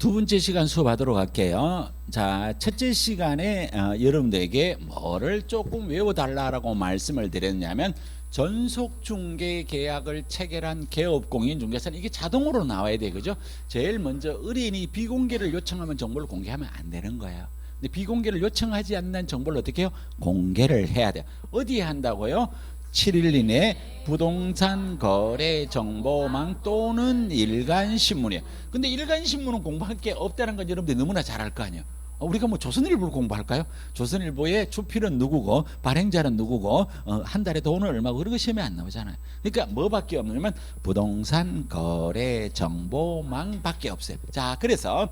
두 번째 시간 수업하도록 할게요. 자, 첫째 시간에 여러분들에게 뭐를 조금 외워달라고 말씀을 드렸냐면 전속중개 계약을 체결한 개업공인중개사는 이게 자동으로 나와야 돼, 그죠? 제일 먼저 의뢰인이 비공개를 요청하면 정보를 공개하면 안 되는 거예요. 근데 비공개를 요청하지 않는 정보를 어떻게 해요? 공개를 해야 돼요. 어디에 한다고요? 7일 이내 부동산 거래 정보망 또는 일간신문이에요. 근데 일간신문은 공부할 게 없다는 건 여러분들이 너무나 잘 알 거 아니에요. 우리가 뭐 조선일보를 공부할까요? 조선일보의 주필은 누구고 발행자는 누구고 한 달에 돈은 얼마고 그런 거 시험에 안 나오잖아요. 그러니까 뭐밖에 없냐면 부동산 거래 정보망밖에 없어요. 자, 그래서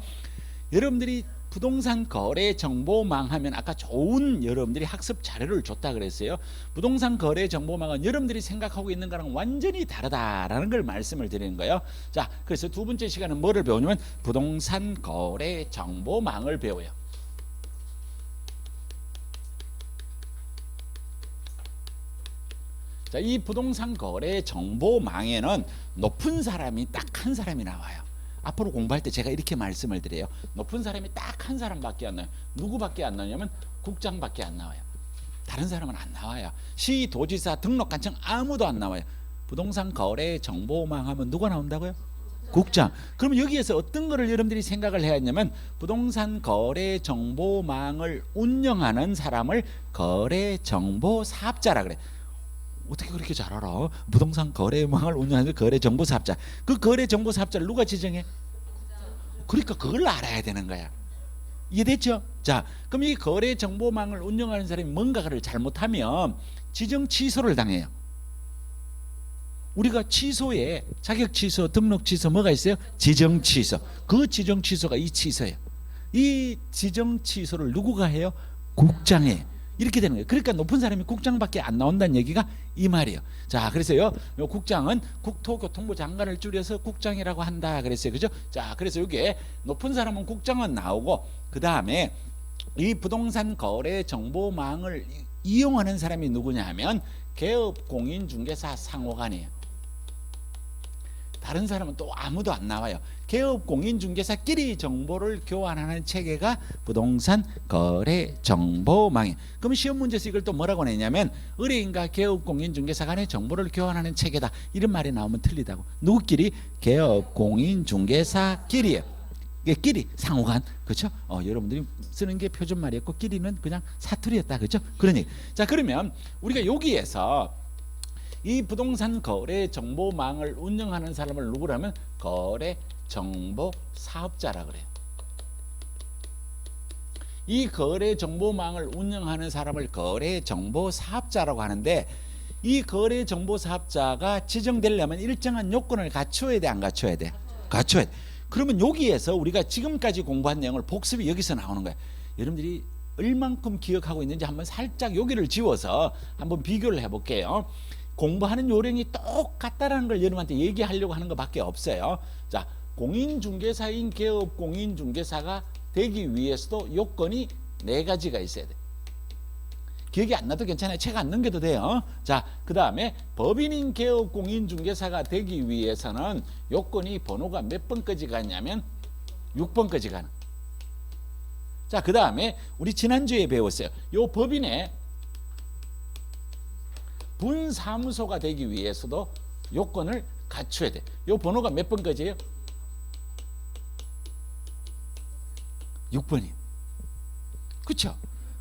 여러분들이 부동산 거래 정보망 하면 아까 좋은 여러분들이 학습 자료를 줬다 그랬어요. 부동산 거래 정보망은 여러분들이 생각하고 있는 거랑 완전히 다르다라는 걸 말씀을 드리는 거예요. 자, 그래서 두 번째 시간은 뭐를 배우냐면 부동산 거래 정보망을 배워요. 자, 이 부동산 거래 정보망에는 높은 사람이 딱 한 사람이 나와요. 앞으로 공부할 때 제가 이렇게 말씀을 드려요. 높은 사람이 딱 한 사람밖에 안 나와요. 누구밖에 안 나오냐면 국장밖에 안 나와요. 다른 사람은 안 나와요. 시, 도지사, 등록관청 아무도 안 나와요. 부동산 거래 정보망 하면 누가 나온다고요? 국장. 그럼 여기에서 어떤 거를 여러분들이 생각을 해야 했냐면 부동산 거래 정보망을 운영하는 사람을 거래 정보 사업자라 그래. 어떻게 그렇게 잘 알아? 부동산 거래망을 운영하는 거래 정보 사업자. 그 거래 정보 사업자를 누가 지정해? 그러니까 그걸 알아야 되는 거야. 이해됐죠? 자, 그럼 이 거래 정보망을 운영하는 사람이 뭔가를 잘못하면 지정 취소를 당해요. 우리가 취소에 자격 취소, 등록 취소 뭐가 있어요? 지정 취소. 그 지정 취소가 이 취소예요. 이 지정 취소를 누구가 해요? 국장이. 이렇게 되는 거예요. 그러니까 높은 사람이 국장밖에 안 나온다는 얘기가 이 말이에요. 자, 그래서요, 요 국장은 국토교통부 장관을 줄여서 국장이라고 한다 그랬어요. 그죠? 자, 그래서 여기에 높은 사람은 국장은 나오고, 그 다음에 이 부동산 거래 정보망을 이용하는 사람이 누구냐 하면 개업공인중개사 상호간이에요. 다른 사람은 또 아무도 안 나와요. 개업공인중개사끼리 정보를 교환하는 체계가 부동산 거래 정보망이에요. 그럼 시험 문제에서 이걸 또 뭐라고 내냐면 의뢰인과 개업공인중개사 간의 정보를 교환하는 체계다. 이런 말이 나오면 틀리다고. 누구끼리? 개업공인중개사끼리예요. 이게 끼리 상호간, 그렇죠? 여러분들이 쓰는 게 표준말이었고 끼리는 그냥 사투리였다, 그렇죠? 그러니 자, 그러면 우리가 여기에서 이 부동산 거래 정보망을 운영하는 사람을 누구라면 거래 정보 사업자라 그래요. 이 거래 정보망을 운영하는 사람을 거래 정보 사업자라고 하는데 이 거래 정보 사업자가 지정되려면 일정한 요건을 갖춰야 돼, 안 갖춰야 돼? 갖춰야 돼. 그러면 여기에서 우리가 지금까지 공부한 내용을 복습이 여기서 나오는 거예요. 여러분들이 얼만큼 기억하고 있는지 한번 살짝 여기를 지워서 한번 비교를 해볼게요. 공부하는 요령이 똑같다라는 걸 여러분한테 얘기하려고 하는 것밖에 없어요. 자, 공인중개사인 개업공인중개사가 되기 위해서도 요건이 4가지가 있어야 돼. 기억이 안 나도 괜찮아요. 책 안 넘겨도 돼요. 자, 그 다음에 법인인 개업공인중개사가 되기 위해서는 요건이 번호가 몇 번까지 가냐면 6번까지 가는. 자, 그 다음에 우리 지난주에 배웠어요. 요 법인의 분사무소가 되기 위해서도 요건을 갖춰야 돼. 요 번호가 몇 번까지예요? 6번이에요. 그렇죠?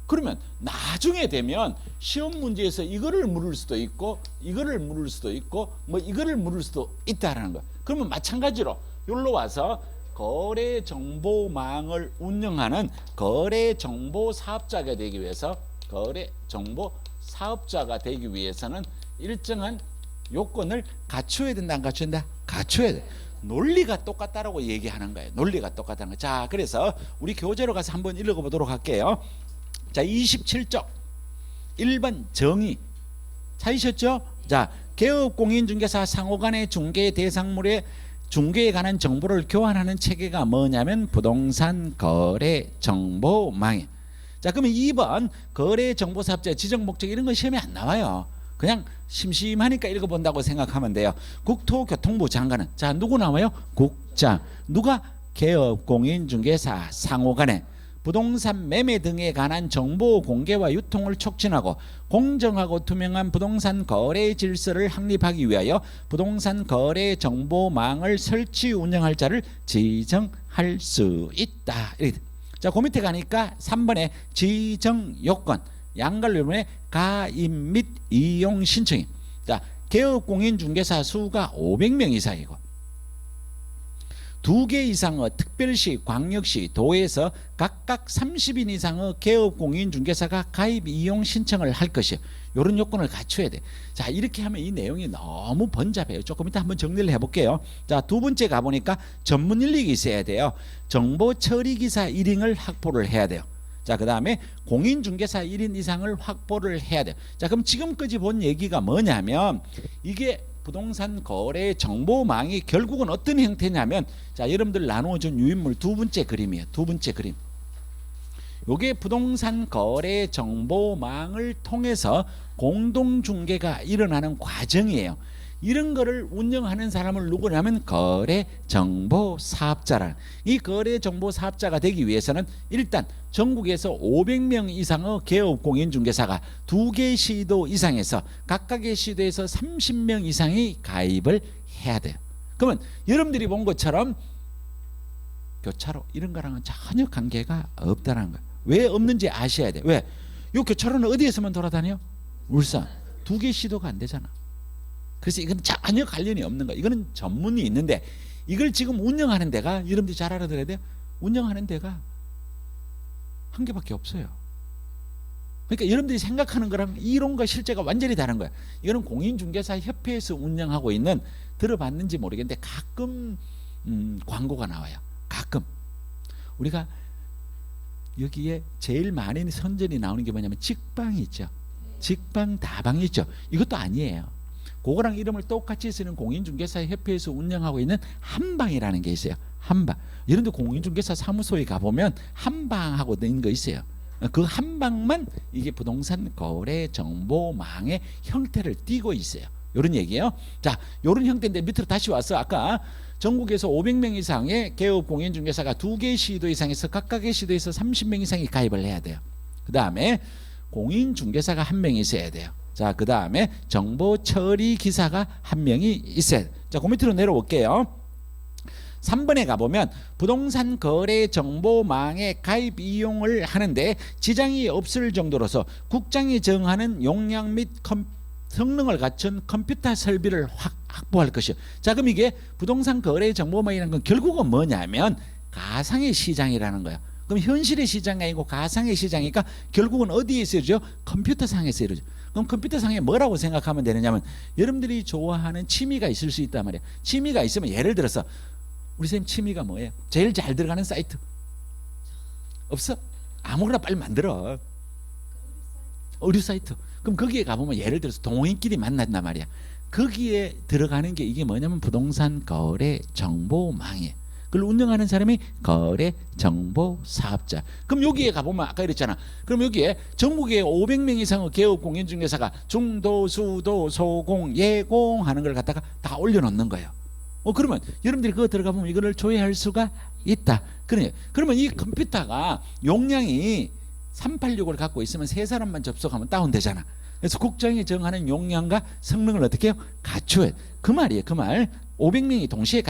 그러면 나중에 되면 시험 문제에서 이거를 물을 수도 있고 이거를 물을 수도 있고 뭐 이거를 물을 수도 있다라는 거예요. 그러면 마찬가지로 여기로 와서 거래 정보망을 운영하는 거래 정보 사업자가 되기 위해서 거래 정보 사업자가 되기 위해서는 일정한 요건을 갖춰야 된다, 안 갖춰야 된다? 갖춰야 돼. 논리가 똑같다라고 얘기하는 거예요. 논리가 똑같다는 거. 자, 그래서 우리 교재로 가서 한번 읽어보도록 할게요. 자, 27쪽 1번 정의 찾으셨죠? 자, 개업공인중개사 상호간의 중개 대상물의 중개에 관한 정보를 교환하는 체계가 뭐냐면 부동산 거래 정보망이에요. 자, 그러면 2번 거래 정보 사업자 지정 목적 이런 건 시험에 안 나와요. 그냥 심심하니까 읽어본다고 생각하면 돼요. 국토교통부 장관은 자 누구 나와요? 국장. 누가? 개업 공인중개사 상호 간에 부동산 매매 등에 관한 정보 공개와 유통을 촉진하고 공정하고 투명한 부동산 거래 질서를 확립하기 위하여 부동산 거래 정보망을 설치 운영할 자를 지정할 수 있다. 자, 그 밑에 가니까 3번에 지정 요건, 양갈로의 가입 및 이용 신청이. 자, 개업 공인중개사 수가 500명 이상이고 2개 이상의 특별시, 광역시, 도에서 각각 30인 이상의 개업 공인중개사가 가입 이용 신청을 할 것이요. 이런 요건을 갖춰야 돼. 자, 이렇게 하면 이 내용이 너무 번잡해요. 조금 이따 한번 정리를 해볼게요. 자, 두 번째 가보니까 전문 인력이 있어야 돼요. 정보 처리기사 1인을 확보를 해야 돼요. 자, 그 다음에 공인중개사 1인 이상을 확보를 해야 돼요. 자, 그럼 지금까지 본 얘기가 뭐냐면 이게 부동산 거래 정보망이 결국은 어떤 형태냐면, 자, 여러분들 나누어준 유인물 두 번째 그림이에요. 두 번째 그림. 요게 부동산 거래 정보망을 통해서 공동중개가 일어나는 과정이에요. 이런 거를 운영하는 사람을 누구냐면 거래정보사업자라는, 이 거래정보사업자가 되기 위해서는 일단 전국에서 500명 이상의 개업공인중개사가 2개 시도 이상에서 각각의 시도에서 30명 이상이 가입을 해야 돼요. 그러면 여러분들이 본 것처럼 교차로 이런 거랑은 전혀 관계가 없다는 거예요. 왜 없는지 아셔야 돼요. 왜? 이 교차로는 어디에서만 돌아다녀? 울산. 2개 시도가 안 되잖아. 그래서 이건 전혀 관련이 없는 거예요. 이거는 전문이 있는데 이걸 지금 운영하는 데가, 여러분들이 잘 알아들어야 돼요. 운영하는 데가 한 개밖에 없어요. 그러니까 여러분들이 생각하는 거랑 이론과 실제가 완전히 다른 거예요. 이거는 공인중개사 협회에서 운영하고 있는, 들어봤는지 모르겠는데 가끔 광고가 나와요. 가끔. 우리가 여기에 제일 많이 선전이 나오는 게 뭐냐면 직방이 있죠. 직방 다방이 있죠. 이것도 아니에요. 그거랑 이름을 똑같이 쓰는 공인중개사 협회에서 운영하고 있는 한방이라는 게 있어요. 한방. 이런 데 공인중개사 사무소에 가보면 한방하고 있는 거 있어요. 그 한방만 이게 부동산 거래 정보망의 형태를 띠고 있어요. 이런 얘기예요. 자, 이런 형태인데 밑으로 다시 와서 아까 전국에서 500명 이상의 개업 공인중개사가 2개 시도 이상에서 각각의 시도에서 30명 이상이 가입을 해야 돼요. 그 다음에 공인중개사가 1명이 있어야 돼요. 자, 그 다음에 정보 처리 기사가 1명이 있어야 돼요. 자, 그 밑으로 내려올게요. 3번에 가보면 부동산 거래 정보망에 가입 이용을 하는데 지장이 없을 정도로서 국장이 정하는 용량 및 성능을 갖춘 컴퓨터 설비를 확보할 것이요. 자, 그럼 이게 부동산 거래 정보망이라는 건 결국은 뭐냐면 가상의 시장이라는 거야. 그럼 현실의 시장이 아니고 가상의 시장이니까 결국은 어디에 쓰여져? 컴퓨터상에서 이루어져. 그럼 컴퓨터상에 뭐라고 생각하면 되느냐면 여러분들이 좋아하는 취미가 있을 수 있단 말이에요. 취미가 있으면 예를 들어서 우리 선생님 취미가 뭐예요? 제일 잘 들어가는 사이트 없어? 아무거나 빨리 만들어. 의류 사이트. 그럼 거기에 가보면 예를 들어서 동호인끼리 만난단 말이야. 거기에 들어가는 게 이게 뭐냐면 부동산 거래 정보망이에요. 그걸 운영하는 사람이 거래 정보 사업자. 그럼 여기에 가보면 아까 그랬잖아. 그럼 여기에 전국에 500명 이상의 개업 공인중개사가 중도, 수도, 소공, 예공 하는 걸 갖다가 다 올려놓는 거예요. 그러면 여러분들이 그거 들어가 보면 이거를 조회할 수가 있다. 그러면 이 컴퓨터가 용량이 386을 갖고 있으면 3사람만 접속하면 다운되잖아. 그래서 국장이 정하는 용량과 성능을 어떻게 해요? 갖춰요. 그 말이에요. 그 말. 500명이 동시에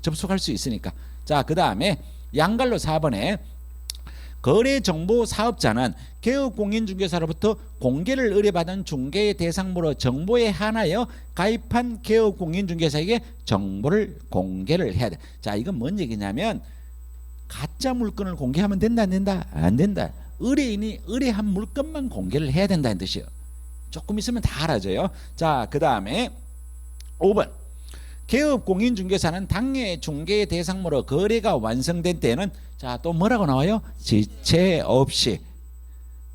접속할 수 있으니까. 자, 그 다음에 양갈로 4번에 거래정보사업자는 개업공인중개사로부터 공개를 의뢰받은 중개의 대상으로 정보에 한하여 가입한 개업공인중개사에게 정보를 공개를 해야 돼. 자, 이건 뭔 얘기냐면 가짜 물건을 공개하면 된다, 안 된다? 안 된다. 의뢰인이 의뢰한 물건만 공개를 해야 된다는 뜻이에요. 조금 있으면 다 알아져요. 자, 그 다음에 5번. 개업공인중개사는 당해 중개의 대상으로 거래가 완성된 때에는 자, 또 뭐라고 나와요? 지체 없이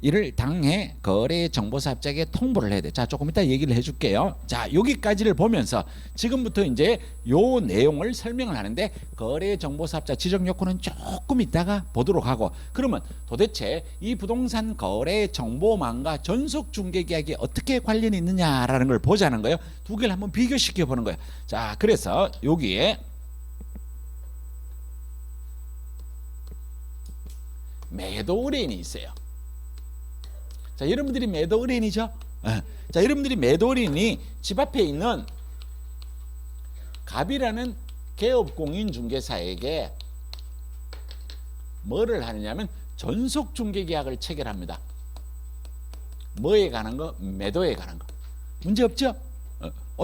이를 당해 거래 정보사업자에게 통보를 해야 돼. 자, 조금 이따 얘기를 해줄게요. 자, 여기까지를 보면서 지금부터 이제 요 내용을 설명을 하는데 거래 정보사업자 지정 요건은 조금 이따가 보도록 하고, 그러면 도대체 이 부동산 거래 정보망과 전속 중개 계약이 어떻게 관련이 있느냐라는 걸 보자는 거예요. 두 개를 한번 비교시켜 보는 거예요. 자, 그래서 여기에 매도 의뢰인이 있어요. 자, 여러분들이 매도 의뢰인이죠? 자, 여러분들이 매도 의뢰인이 집 앞에 있는 갑이라는 개업 공인중개사에게 뭐를 하느냐면 전속 중개 계약을 체결합니다. 뭐에 관한 거? 매도에 관한 거. 문제 없죠?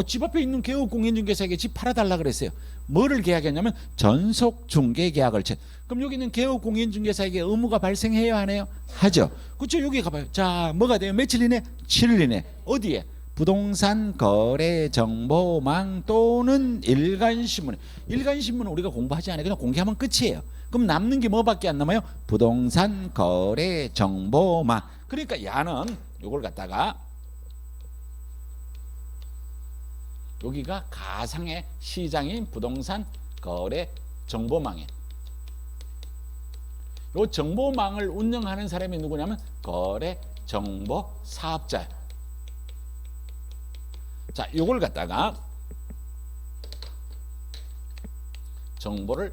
집 앞에 있는 개업 공인중개사에게 집 팔아달라 그랬어요. 뭐를 계약했냐면 전속 중개 계약을 그럼 여기는 개업 공인중개사에게 의무가 발생해야 하네요? 하죠. 그렇죠. 여기 가봐요. 자, 뭐가 돼요? 며칠 이내? 7일 이내. 어디에? 부동산 거래 정보망 또는 일간신문. 일간신문은 우리가 공부하지 않아요. 그냥 공개하면 끝이에요. 그럼 남는 게 뭐밖에 안 남아요? 부동산 거래 정보망. 그러니까 야는 요걸 갖다가 여기가 가상의 시장인 부동산 거래 정보망에 요 정보망을 운영하는 사람이 누구냐면 거래 정보 사업자예요. 자, 요걸 갖다가 정보를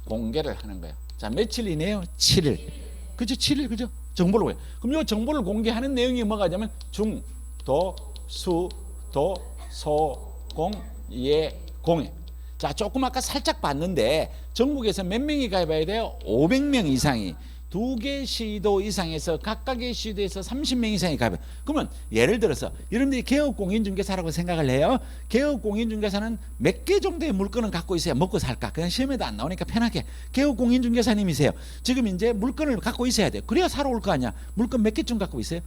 공개를 하는 거예요. 자, 며칠 이내요? 7일. 그죠? 7일, 그죠? 정보를 공개. 그럼 요 정보를 공개하는 내용이 뭐가 냐면 중, 도, 수, 도, 소, 공, 예, 공예. 자, 조금 아까 살짝 봤는데 전국에서 몇 명이 가입해야 돼요? 500명 이상이. 2개 시도 이상에서 각각의 시도에서 30명 이상이 가입해요. 그러면 예를 들어서 여러분들이 개업공인중개사라고 생각을 해요. 개업공인중개사는 몇 개 정도의 물건을 갖고 있어야 먹고 살까? 그냥 시험에도 안 나오니까 편하게 개업공인중개사님이세요. 지금 이제 물건을 갖고 있어야 돼요. 그래야 사러 올 거 아니야. 물건 몇 개쯤 갖고 있어요?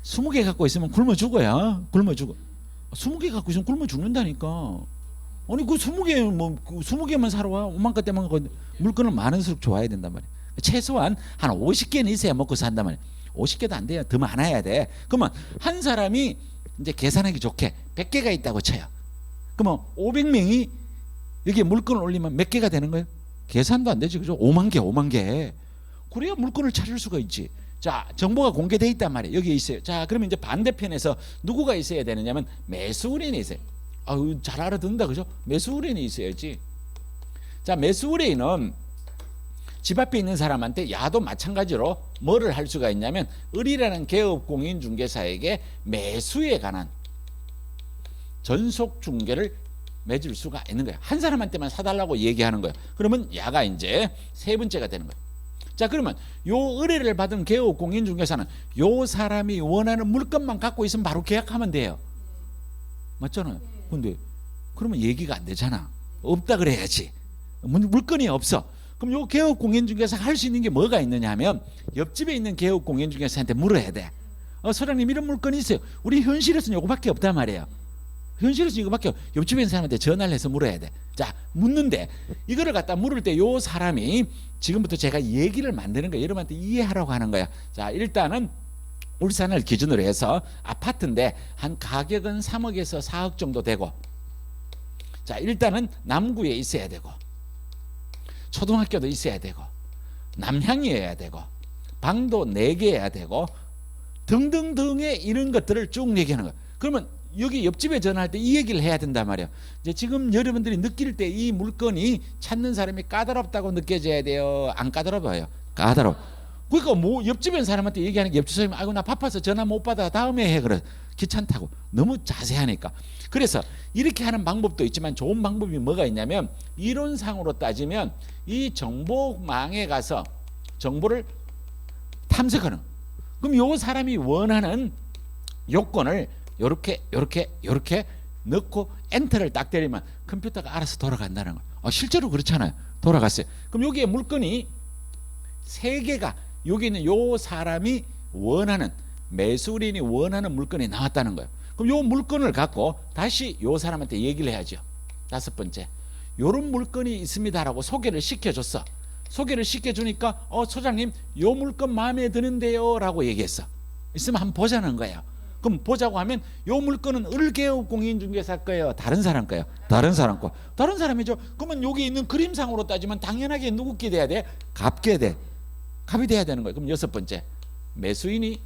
20개 갖고 있으면 굶어 죽어요. 굶어 죽어. 20개 갖고 있으면 굶어 죽는다니까. 아니 그 20개 뭐 20개만 사러 와. 오만큼 때만 물건을 많은수록 좋아야 된단 말이야. 최소한 한 50개는 있어야 먹고 산단 말이야. 50개도 안 돼요. 더 많아야 돼. 그러면 한 사람이 이제 계산하기 좋게 100개가 있다고 쳐요. 그러면 500명이 여기에 물건을 올리면 몇 개가 되는 거예요? 계산도 안 되지. 그죠? 5만 개, 5만 개. 그래야 물건을 찾을 수가 있지. 자, 정보가 공개돼 있단 말이에요. 여기 있어요. 자, 그러면 이제 반대편에서 누구가 있어야 되느냐면 매수 의뢰인이 있어요. 아유, 잘 알아듣는다. 그죠? 매수 의뢰인이 있어야지. 자, 매수 의뢰인은 집 앞에 있는 사람한테 야도 마찬가지로 뭐를 할 수가 있냐면 을이라는 개업공인중개사에게 매수에 관한 전속 중개를 맺을 수가 있는 거예요. 한 사람한테만 사달라고 얘기하는 거예요. 그러면 야가 이제 세 번째가 되는 거예요. 자, 그러면 요 의뢰를 받은 개업공인중개사는 요 사람이 원하는 물건만 갖고 있으면 바로 계약하면 돼요. 맞잖아요. 근데 그러면 얘기가 안 되잖아. 없다 그래야지. 물건이 없어. 그럼 요 개업공인중개사가 할 수 있는 게 뭐가 있느냐 하면 옆집에 있는 개업공인중개사한테 물어야 돼. 소장님 이런 물건이 있어요. 우리 현실에서는 요거밖에 없단 말이에요. 현실에서는 이거밖에 옆집에 있는 사람한테 전화를 해서 물어야 돼. 자, 묻는데 이거를 갖다 물을 때 요 사람이 지금부터 제가 얘기를 만드는 거예요. 여러분한테 이해하라고 하는 거야. 자, 일단은 울산을 기준으로 해서 아파트인데 한 가격은 3억에서 4억 정도 되고, 자, 일단은 남구에 있어야 되고 초등학교도 있어야 되고 남향이어야 되고 방도 4개여야 되고 등등등의 이런 것들을 쭉 얘기하는 거예요. 그러면 여기 옆집에 전화할 때 이 얘기를 해야 된단 말이에요. 이제 지금 여러분들이 느낄 때 이 물건이 찾는 사람이 까다롭다고 느껴져야 돼요? 안 까다로워요? 까다로워. 그러니까 뭐 옆집에 있는 사람한테 얘기하는 게 옆집 사람이 아이고 나 바빠서 전화 못 받아 다음에 해. 그래. 귀찮다고. 너무 자세하니까. 그래서 이렇게 하는 방법도 있지만 좋은 방법이 뭐가 있냐면 이론상으로 따지면 이 정보망에 가서 정보를 탐색하는. 그럼 요 사람이 원하는 요건을 요렇게 넣고 엔터를 딱 때리면 컴퓨터가 알아서 돌아간다는 거예요. 실제로 그렇잖아요. 돌아갔어요. 그럼 여기에 물건이 3개가 여기 있는 요 사람이 원하는 매수인이 원하는 물건이 나왔다는 거예요. 그럼 요 물건을 갖고 다시 요 사람한테 얘기를 해야죠. 5번째, 요런 물건이 있습니다라고 소개를 시켜줬어. 소개를 시켜주니까 소장님 요 물건 마음에 드는데요 라고 얘기했어. 있으면 한번 보자는 거예요. 그럼 보자고 하면 요 물건은 을개업공인중개사 거예요? 다른 사람 거예요? 다른 사람 거. 다른 사람이죠. 그러면 여기 있는 그림상으로 따지면 당연하게 누구께 돼야 돼? 갑게 돼. 갑이 돼야 되는 거예요. 그럼 6번째, 매수인이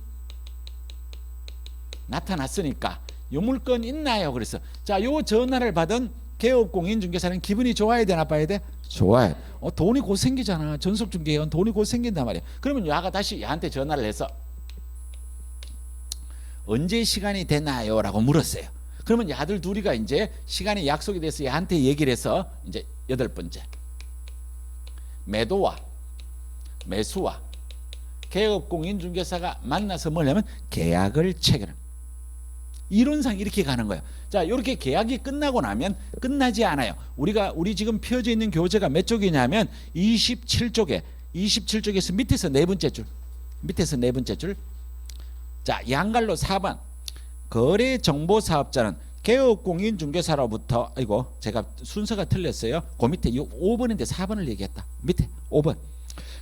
나타났으니까 요 물건 있나요? 그래서 자, 요 전화를 받은 개업 공인중개사는 기분이 좋아야 돼, 나빠야 돼? 좋아요. 돈이 곧 생기잖아. 전속중개원 돈이 곧 생긴단 말이야. 그러면 야가 다시 야한테 전화를 해서 언제 시간이 되나요? 라고 물었어요. 그러면 야들 둘이가 이제 시간이 약속이 돼서 야한테 얘기를 해서 이제 8번째, 매도와 매수와 개업 공인중개사가 만나서 뭘 하면 계약을 체결합니다. 이론상 이렇게 가는 거예요. 자, 이렇게 계약이 끝나고 나면 끝나지 않아요. 우리 지금 펴져 있는 교재가 몇 쪽이냐면 27쪽에 27쪽에서 밑에서 네 번째 줄. 밑에서 네 번째 줄. 자, 양갈로 4번. 거래 정보 사업자는 개업 공인중개사로부터, 이거 제가 순서가 틀렸어요. 그 밑에 5번인데 4번을 얘기했다. 밑에 5번.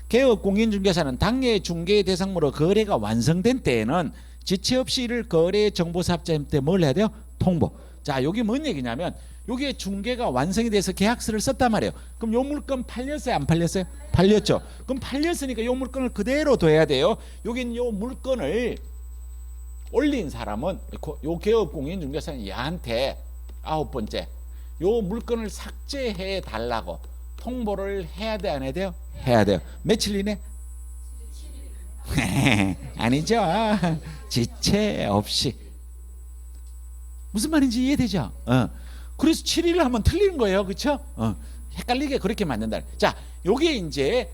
개업 공인중개사는 당해 중개 대상으로 거래가 완성된 때에는 지체 없이 이를 거래 정보 사업자한테 뭘 해야 돼요? 통보. 자, 여기 뭔 얘기냐면 여기에 중개가 완성이 돼서 계약서를 썼단 말이에요. 그럼 요 물건 팔렸어요, 안 팔렸어요? 팔렸죠. 그럼 팔렸으니까 요 물건을 그대로 둬야 돼요. 여긴 요 물건을 올린 사람은 요 개업 공인중개사는 얘한테 9번째 요 물건을 삭제해 달라고 통보를 해야 돼, 안 해야 돼요? 해야 돼요. 며칠 이내? 아니죠. 지체 없이. 무슨 말인지 이해되죠? 그래서 7일을 하면 틀리는 거예요. 그렇죠? 헷갈리게 그렇게 만든다. 자, 요게 이제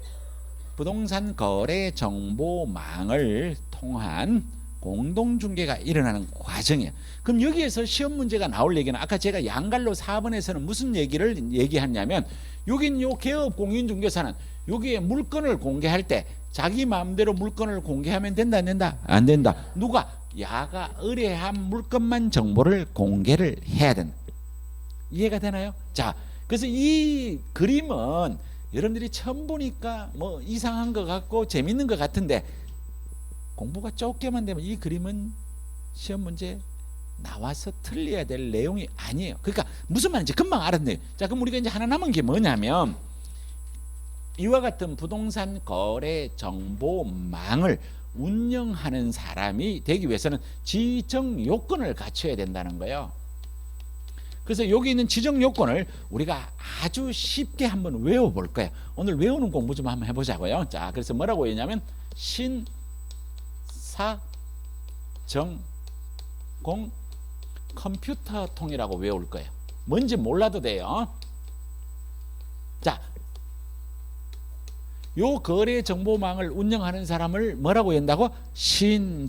부동산 거래 정보망을 통한 공동중개가 일어나는 과정이에요. 그럼 여기에서 시험 문제가 나올 얘기는 아까 제가 양갈로 4번에서는 무슨 얘기를 얘기했냐면 여긴 요 개업 공인중개사는 여기에 물건을 공개할 때 자기 마음대로 물건을 공개하면 된다, 안 된다? 안 된다. 누가? 야가 의뢰한 물건만 정보를 공개를 해야 된다. 이해가 되나요? 자, 그래서 이 그림은 여러분들이 처음 보니까 뭐 이상한 것 같고 재밌는 것 같은데 공부가 조금만 되면 이 그림은 시험 문제 나와서 틀려야 될 내용이 아니에요. 그러니까 무슨 말인지 금방 알았네요. 자, 그럼 우리가 이제 하나 남은 게 뭐냐면 이와 같은 부동산 거래 정보망을 운영하는 사람이 되기 위해서는 지정 요건을 갖춰야 된다는 거예요. 그래서 여기 있는 지정 요건을 우리가 아주 쉽게 한번 외워볼 거예요. 오늘 외우는 공부 좀 한번 해보자고요. 자, 그래서 뭐라고 했냐면 신사정공 컴퓨터통이라고 외울 거예요. 뭔지 몰라도 돼요. 자, 요 거래 정보망을 운영하는 사람을 뭐라고 한다고? 신사정공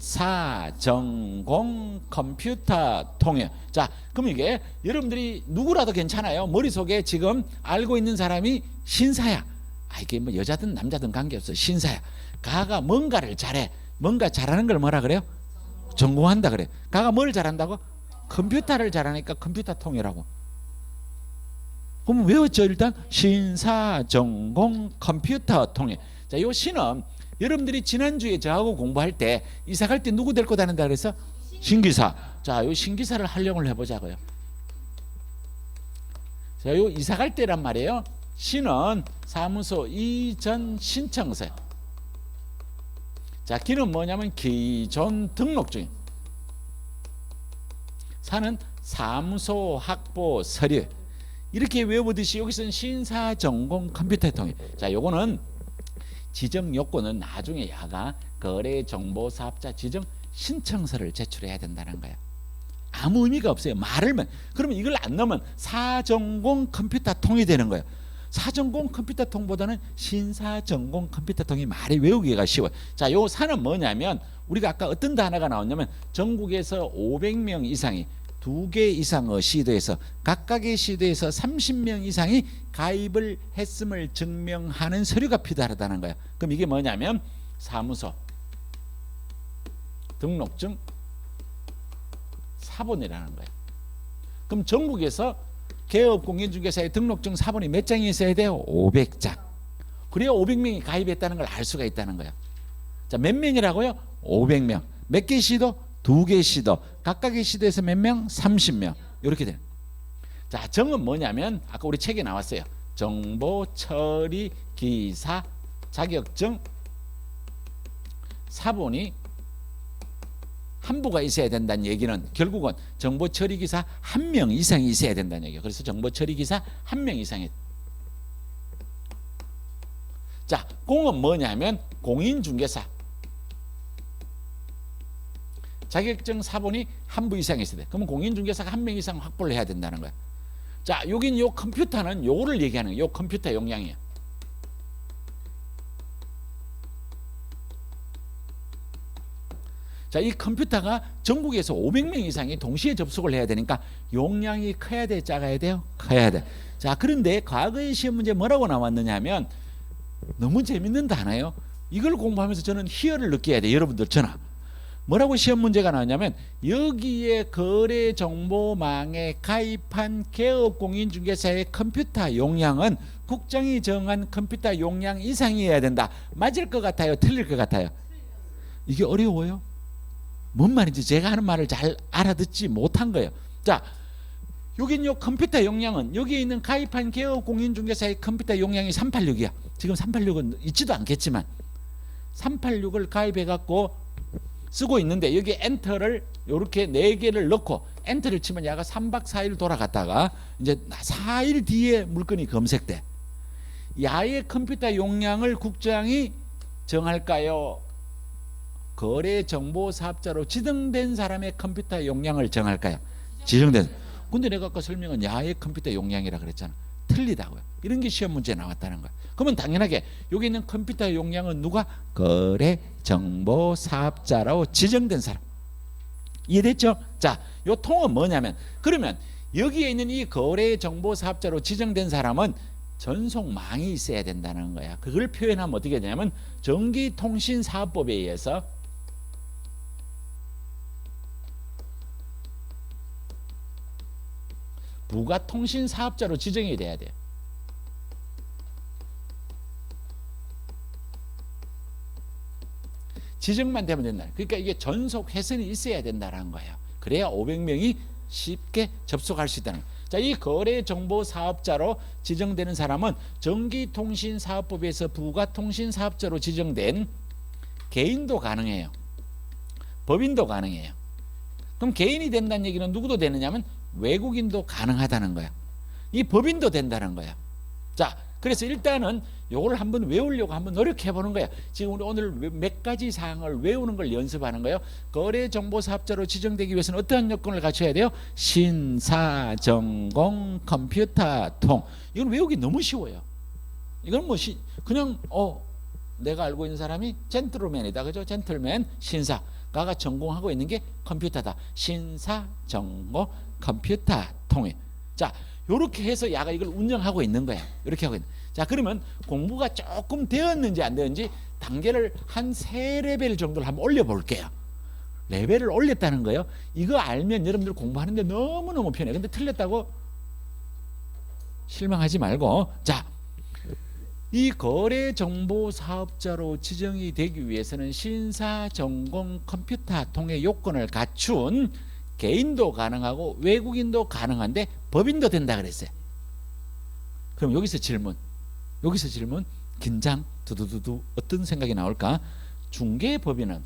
컴퓨터통이에요. 자, 그럼 이게 여러분들이 누구라도 괜찮아요. 머릿속에 지금 알고 있는 사람이 신사야. 이게 뭐 여자든 남자든 관계없어. 신사야. 가가 뭔가를 잘해. 뭔가 잘하는 걸 뭐라 그래요? 전공한다 그래. 가가 뭘 잘한다고? 컴퓨터를 잘하니까 컴퓨터통이라고. 그럼 외웠죠. 일단 신사정공 컴퓨터통에. 자, 이 신은 여러분들이 지난주에 저하고 공부할 때 이사 갈 때 누구 데리고 다닌다 그래서? 신기사. 자, 이 신기사를 활용을 해보자고요. 자, 이 이사 갈 때란 말이에요. 신은 사무소 이전 신청서예요. 자, 기는 뭐냐면 기존 등록증. 사는 사무소 확보 서류. 이렇게 외워보듯이 여기서는 신사정공 컴퓨터통이. 자, 요거는 지정 요건은 나중에 야가 거래정보사업자 지정 신청서를 제출해야 된다는 거야. 아무 의미가 없어요. 말을만. 그러면 이걸 안 넣으면 사정공 컴퓨터통이 되는 거예요. 사정공 컴퓨터통보다는 신사정공 컴퓨터통이 말이 외우기가 쉬워요. 자, 요 사는 뭐냐면 우리가 아까 어떤 단어가 나왔냐면 전국에서 500명 이상이 2개 이상의 시도에서 각각의 시도에서 30명 이상이 가입을 했음을 증명하는 서류가 필요하다는 거야. 그럼 이게 뭐냐면 사무소 등록증 사본이라는 거야. 그럼 전국에서 개업공인중개사의 등록증 사본이 몇 장이 있어야 돼요? 500장. 그래야 500명이 가입했다는 걸 알 수가 있다는 거야. 자, 몇 명이라고요? 500명. 몇 개 시도? 2개 시도. 각각의 시도에서 몇 명? 30명. 이렇게 돼요. 자, 정은 뭐냐면 아까 우리 책에 나왔어요. 정보 처리 기사 자격증 사본이 한 부가 있어야 된다는 얘기는 결국은 정보 처리 기사 1명 이상이 있어야 된다는 얘기예요. 그래서 정보 처리 기사 1명 이상이. 자, 공은 뭐냐면 공인중개사. 자격증 사본이 한 부 이상 있어야 돼. 그러면 공인중개사가 1명 이상 확보를 해야 된다는 거야. 자, 여긴 요 컴퓨터는 요거를 얘기하는 거예요. 요 컴퓨터 용량이에요. 자, 이 컴퓨터가 전국에서 500명 이상이 동시에 접속을 해야 되니까 용량이 커야 돼, 작아야 돼요? 커야 돼. 자, 그런데 과거의 시험 문제 뭐라고 나왔느냐 하면 너무 재밌는 단어예요. 이걸 공부하면서 저는 희열을 느껴야 돼. 여러분들 전화. 뭐라고 시험 문제가 나왔냐면 여기에 거래정보망에 가입한 개업공인중개사의 컴퓨터 용량은 국장이 정한 컴퓨터 용량 이상이어야 된다. 맞을 것 같아요? 틀릴 것 같아요? 이게 어려워요? 뭔 말인지 제가 하는 말을 잘 알아듣지 못한 거예요. 자, 여긴 요 컴퓨터 용량은 여기 있는 가입한 개업공인중개사의 컴퓨터 용량이 386이야. 지금 386은 있지도 않겠지만 386을 가입해 갖고 쓰고 있는데 여기 엔터를 이렇게 4개를 넣고 엔터를 치면 야가 3박 4일 돌아갔다가 이제 4일 뒤에 물건이 검색돼. 야의 컴퓨터 용량을 국장이 정할까요? 거래정보사업자로 지정된 사람의 컴퓨터 용량을 정할까요? 지정된. 근데 내가 아까 설명은 야의 컴퓨터 용량이라 그랬잖아. 틀리다고요. 이런 게 시험 문제에 나왔다는 거야. 그러면 당연하게 여기 있는 컴퓨터 용량은 누가? 거래정보사업자로 지정된 사람. 이해됐죠? 자, 요 통은 뭐냐면 그러면 여기에 있는 이 거래정보사업자로 지정된 사람은 전송망이 있어야 된다는 거야. 그걸 표현하면 어떻게 되냐면 전기통신사업법에 의해서 부가통신사업자로 지정이 돼야 돼요. 지정만 되면 된다. 그러니까 이게 전속 회선이 있어야 된다는 거예요. 그래야 500명이 쉽게 접속할 수 있다는 거예요. 자, 이 거래정보사업자로 지정되는 사람은 전기통신사업법에서 부가통신사업자로 지정된 개인도 가능해요. 법인도 가능해요. 그럼 개인이 된다는 얘기는 누구도 되느냐면 외국인도 가능하다는 거야. 이 법인도 된다는 거야. 자, 그래서 일단은 요걸 한번 외우려고 한번 노력해 보는 거야. 지금 우리 오늘 몇 가지 사항을 외우는 걸 연습하는 거예요. 거래정보사업자로 지정되기 위해서는 어떠한 요건을 갖춰야 돼요? 신사, 전공, 컴퓨터, 통. 이건 외우기 너무 쉬워요. 이건 뭐 그냥 내가 알고 있는 사람이 젠틀맨이다, 그죠? 젠틀맨, 신사. 가가 전공하고 있는 게 컴퓨터다. 신사, 전공, 컴퓨터, 통해. 자, 요렇게 해서 야가 이걸 운영하고 있는 거야. 이렇게 하고 있는. 자, 그러면 공부가 조금 되었는지 안 되었는지 단계를 한 3레벨 정도를 한번 올려볼게요. 레벨을 올렸다는 거예요. 이거 알면 여러분들 공부하는데 너무너무 편해. 근데 틀렸다고 실망하지 말고. 자, 이 거래정보사업자로 지정이 되기 위해서는 신사, 전공, 컴퓨터 통해 요건을 갖춘 개인도 가능하고 외국인도 가능한데 법인도 된다 그랬어요. 그럼 여기서 질문 긴장 두두두두 어떤 생각이 나올까? 중개법인은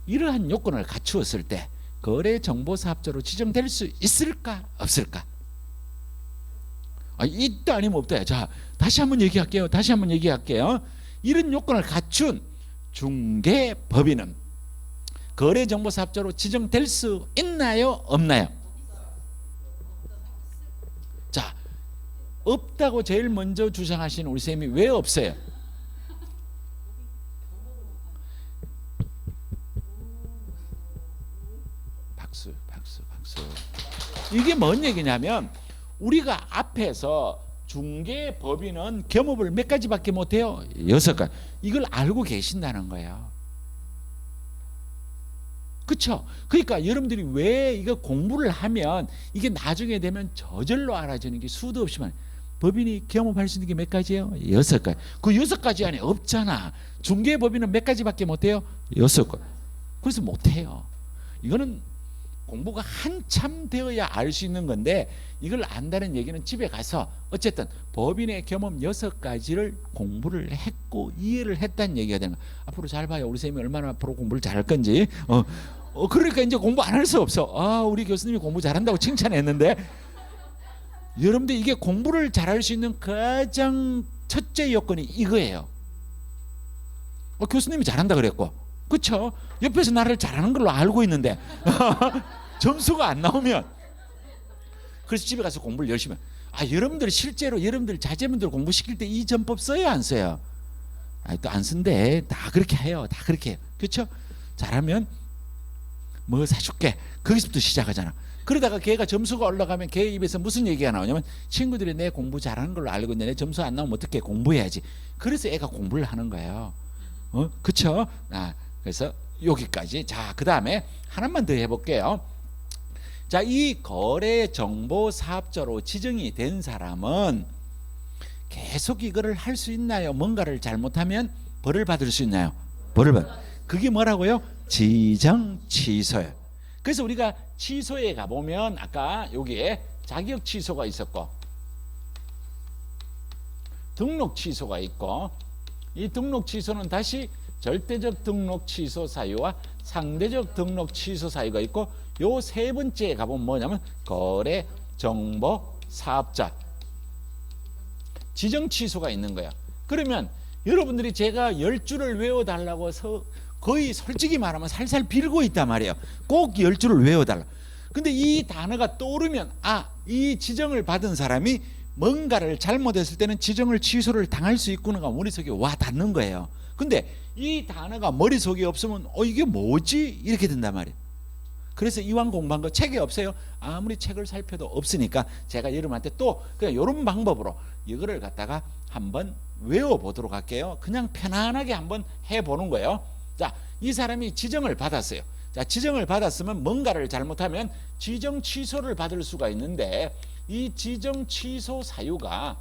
이러한 요건을 갖추었을 때 거래정보사업자로 지정될 수 있을까 없을까? 있다 아니면 없다. 자, 다시 한번 얘기할게요. 이런 요건을 갖춘 중개법인은 거래정보사업자로 지정될 수 있나요? 없나요? 자, 없다고 제일 먼저 주장하신 우리 쌤이 왜 없어요? 박수. 이게 뭔 얘기냐면 우리가 앞에서 중개법인은 겸업을 몇 가지밖에 못해요? 6가지. 이걸 알고 계신다는 거예요. 그렇죠? 그러니까 여러분들이 왜 이거 공부를 하면 이게 나중에 되면 저절로 알아지는 게 수도 없이 많아요. 법인이 겸업할 수 있는 게 몇 가지예요? 6가지. 그 6가지 안에 없잖아. 중개법인은 몇 가지밖에 못해요? 6가지. 그래서 못해요. 이거는 공부가 한참 되어야 알 수 있는 건데 이걸 안다는 얘기는 집에 가서 어쨌든 법인의 경험 6가지를 공부를 했고 이해를 했다는 얘기가 되는 거야. 앞으로 잘 봐요. 우리 쌤이 얼마나 앞으로 공부를 잘할 건지. 그러니까 이제 공부 안 할 수 없어. 우리 교수님이 공부 잘한다고 칭찬했는데 여러분들 이게 공부를 잘할 수 있는 가장 첫째 요건이 이거예요. 교수님이 잘한다 그랬고, 그렇죠? 옆에서 나를 잘하는 걸로 알고 있는데 점수가 안 나오면, 그래서 집에 가서 공부를 열심히 여러분들 실제로 여러분들 자제분들 공부시킬 때 이 전법 써요 안 써요? 또 안 쓴대. 다 그렇게 해요. 다 그렇게 해요. 그렇죠? 잘하면 뭐 사줄게. 거기서부터 시작하잖아. 그러다가 걔가 점수가 올라가면 걔 입에서 무슨 얘기가 나오냐면 친구들이 내 공부 잘하는 걸로 알고 있는데 내 점수 안 나오면 어떻게 공부해야지. 그래서 애가 공부를 하는 거예요. 그렇죠? 그래서 여기까지. 자, 그 다음에 하나만 더 해볼게요. 자, 이 거래정보사업자로 지정이 된 사람은 계속 이거를 할 수 있나요? 뭔가를 잘못하면 벌을 받을 수 있나요? 벌을 받. 그게 뭐라고요? 지정 취소예요. 그래서 우리가 취소에 가보면 아까 여기에 자격 취소가 있었고 등록 취소가 있고, 이 등록 취소는 다시 절대적 등록 취소 사유와 상대적 등록 취소 사유가 있고, 요 세 번째에 가보면 뭐냐면 거래 정보 사업자 지정 취소가 있는 거야. 그러면 여러분들이 제가 10줄을 외워달라고 해서 거의 솔직히 말하면 살살 빌고 있단 말이에요. 꼭 10줄을 외워달라. 근데 이 단어가 떠오르면 이 지정을 받은 사람이 뭔가를 잘못했을 때는 지정을 취소를 당할 수 있구나가 머릿속에 와 닿는 거예요. 근데 이 단어가 머릿속에 없으면 이게 뭐지? 이렇게 된단 말이에요. 그래서 이왕 공부한 거 책에 없어요. 아무리 책을 살펴도 없으니까 제가 여러분한테 또 그냥 이런 방법으로 이거를 갖다가 한번 외워보도록 할게요. 그냥 편안하게 한번 해보는 거예요. 자, 이 사람이 지정을 받았어요. 자, 지정을 받았으면 뭔가를 잘못하면 지정 취소를 받을 수가 있는데, 이 지정 취소 사유가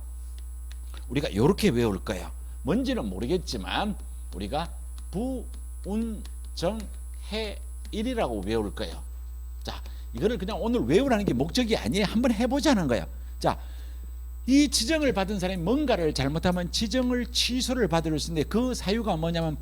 우리가 이렇게 외울 거예요. 뭔지는 모르겠지만 우리가 부운정해일이라고 외울 거예요. 자, 이거를 그냥 오늘 외우라는 게 목적이 아니에요. 한번 해보자는 거예요. 자, 이 지정을 받은 사람이 뭔가를 잘못하면 지정을 취소를 받을 수 있는데 그 사유가 뭐냐면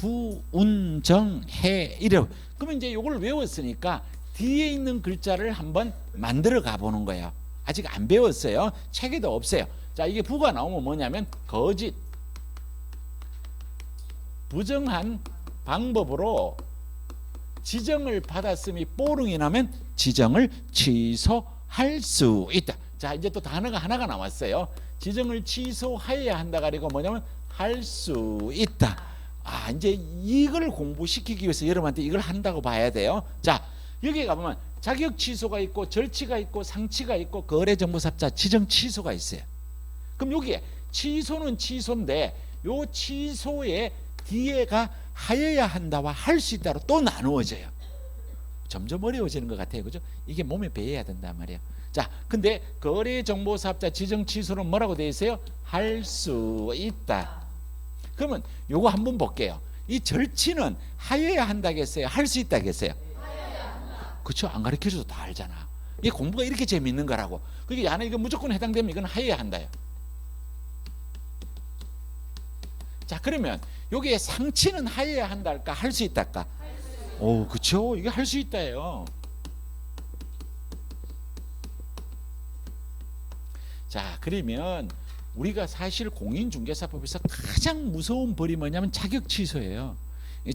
부운정해일이라고. 그러면 이제 이걸 외웠으니까 뒤에 있는 글자를 한번 만들어 가보는 거예요. 아직 안 배웠어요. 책에도 없어요. 자, 이게 부가 나오면 뭐냐면 거짓, 부정한 방법으로 지정을 받았음이 뽀릉이 나면 지정을 취소할 수 있다. 자, 이제 또 단어가 하나가 나왔어요. 지정을 취소해야 한다 가리고 뭐냐면 할 수 있다. 이제 이걸 공부시키기 위해서 여러분한테 이걸 한다고 봐야 돼요. 자, 여기 가보면 자격 취소가 있고 절취가 있고 상치가 있고 거래정보사업자 지정 취소가 있어요. 그럼 여기에 취소는 취소인데 요 취소의 뒤에가 하여야 한다와 할 수 있다로 또 나누어져요. 점점 어려워지는 것 같아요. 그죠? 이게 몸에 배어야 된단 말이에요. 자, 근데 거래정보사업자 지정 취소는 뭐라고 되어 있어요? 할 수 있다. 그러면 요거 한번 볼게요. 이 절취는 하여야 한다겠어요? 할 수 있다겠어요? 그렇죠? 안 가르쳐줘도 다 알잖아. 이게 공부가 이렇게 재미있는 거라고. 그게 안에 이거 무조건 해당되면 이건 하여야 한다요. 자, 그러면 여기에 상치는 하여야 한다 할까? 할 수 있다 할까? 오, 그렇죠? 이게 할 수 있다예요. 자, 그러면 우리가 사실 공인중개사법에서 가장 무서운 벌이 뭐냐면 자격 취소예요.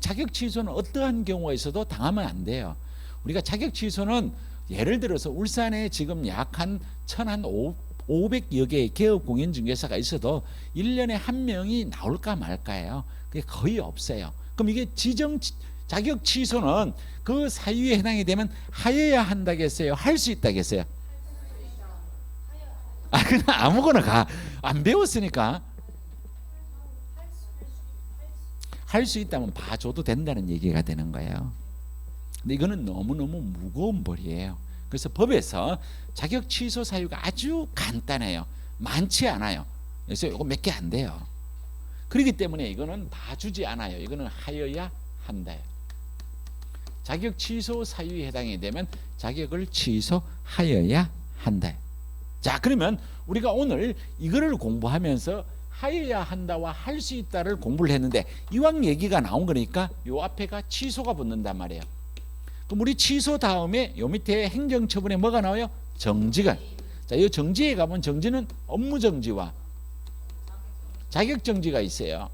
자격 취소는 어떠한 경우가 있어도 당하면 안 돼요. 우리가 자격 취소는 예를 들어서 울산에 지금 약 한 1,500여 개의 개업 공인중개사가 있어도 1년에 한 명이 나올까 말까예요. 그게 거의 없어요. 그럼 이게 자격 취소는 그 사유에 해당이 되면 하여야 한다겠어요? 할 수 있다겠어요? 그냥 아무거나 가. 안 배웠으니까. 할 수 있다면 봐줘도 된다는 얘기가 되는 거예요. 근데 이거는 너무너무 무거운 벌이에요. 그래서 법에서 자격 취소 사유가 아주 간단해요. 많지 않아요. 그래서 이거 몇 개 안 돼요. 그렇기 때문에 이거는 봐주지 않아요. 이거는 하여야 한다. 자격 취소 사유에 해당이 되면 자격을 취소하여야 한다. 자, 그러면 우리가 오늘 이거를 공부하면서 하여야 한다와 할 수 있다를 공부를 했는데 이왕 얘기가 나온 거니까 요 앞에가 취소가 붙는단 말이에요. 그럼 우리 취소 다음에 요 밑에 행정처분에 뭐가 나와요? 정지가. 자, 이 정지에 가면 정지는 업무정지와 자격정지가 있어요.